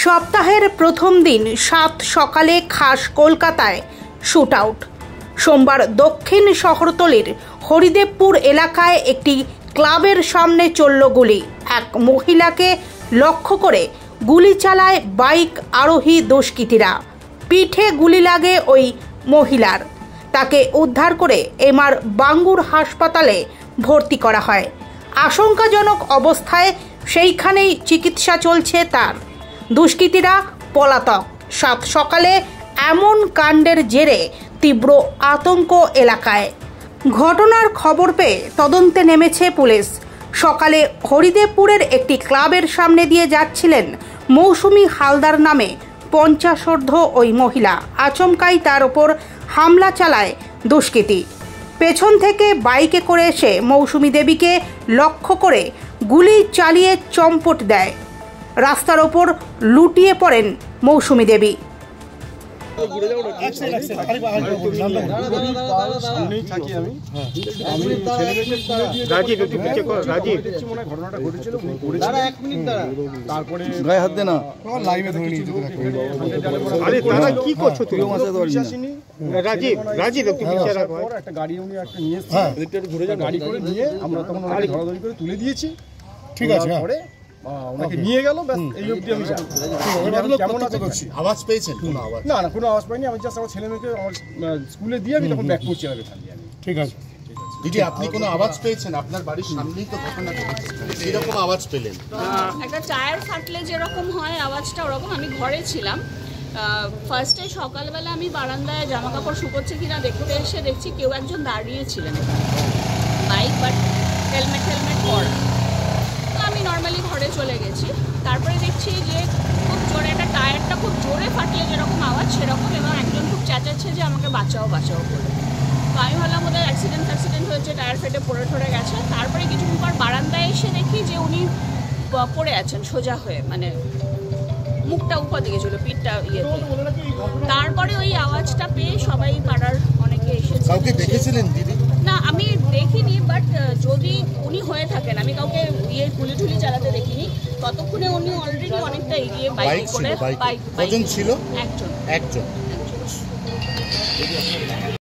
সপ্তাহের প্রথম দিন ৭ সকালে খাস কলকাতায় শুট আউট। সোমবার দক্ষিণ শহরতলির হরিদেবপুর এলাকায় একটি ক্লাবের সামনে চলল গুলি। এক মহিলাকে লক্ষ্য করে গুলি চালায় বাইক আরোহী দুষ্কৃতীরা। পিঠে গুলি লাগে ওই মহিলার। তাকে উদ্ধার করে এমআর বাঙ্গুর হাসপাতালে ভর্তি করা হয়। আশঙ্কাজনক অবস্থায় সেইখানেই চিকিৎসা চলছে তার। দুষ্কৃতীরা পলাতক। ৭ সকালে এমন কাণ্ডের জেরে তীব্র আতঙ্ক এলাকায়। ঘটনার খবর পেয়ে তদন্তে নেমেছে পুলিশ। সকালে হরিদেবপুরের একটি ক্লাবের সামনে দিয়ে যাচ্ছিলেন মৌসুমী হালদার নামে 50ঊর্ধ্ব ওই মহিলা। আচমকাই তার ওপর হামলা চালায় দুষ্কৃতী। পেছন থেকে বাইকে করে এসে মৌসুমী দেবীকে লক্ষ্য করে গুলি চালিয়ে চম্পট দেয়। রাস্তার ওপর লুটিয়ে পড়েন মৌসুমী দেবী। তুলে দিয়েছি, ঠিক আছে, ওনাকে নিয়ে গেল, ব্যাস এই অবধি আমি জানি। আওয়াজ পেয়েছেন? না না, কোনো আওয়াজ পাইনি। আমি জাস্ট আমার ছেলে মেয়েকে আমার স্কুলে দিয়ে আমি তখন ব্যাক করছি। ঠিক আছে দিদি, আপনি কোনো আওয়াজ পেয়েছেন? আপনার বাড়ির সামনেই তো ঘটনা ঘটেছে, কিরকম আওয়াজ পেলেন? একটা টায়ার ফাটলে যেরকম হয় আওয়াজটা ওরকম। আমি ঘরে ছিলাম। ফার্স্টে সকালবেলা আমি বারান্দায় জামা কাপড় শুকোচ্ছে কিনা দেখতে এসে দেখছি কেউ একজন দাঁড়িয়েছিলেন বাইক, বাট হেলমেট পরা। তো আমি নর্মালি ঘরে চলে গেছি। তারপরে দেখছি যে খুব জোরে একটা টায়ারটা খুব জোরে ফাটলে যেরকম আওয়াজ সেরকম, এবং একজন খুব চেঁচাচ্ছে যে আমাকে বাঁচাও করে। তো আমি ভাবলাম ওদের অ্যাক্সিডেন্ট হয়েছে, টায়ার ফেটে পড়ে গেছে। তারপরে কিছুক্ষণ পর বারান্দায় এসে দেখি যে উনি পড়ে আছেন সোজা হয়ে, মানে মুখটা উপর দিকে ছিল, পিঠটা ইয়েতে। তারপরে ওই আওয়াজটা পেয়ে সবাই পাড়ার অনেকে এসেছে। কাউকে দেখেছিলেন দিদি? না, আমি দেখিনি, বাট যদি উনি হয়ে থাকেন, আমি কাউকে গুলি টুলি চালাতে দেখিনি। ততক্ষণে উনি অলরেডি অনেকটা এগিয়ে বাইক করে। কজন ছিল? একজন।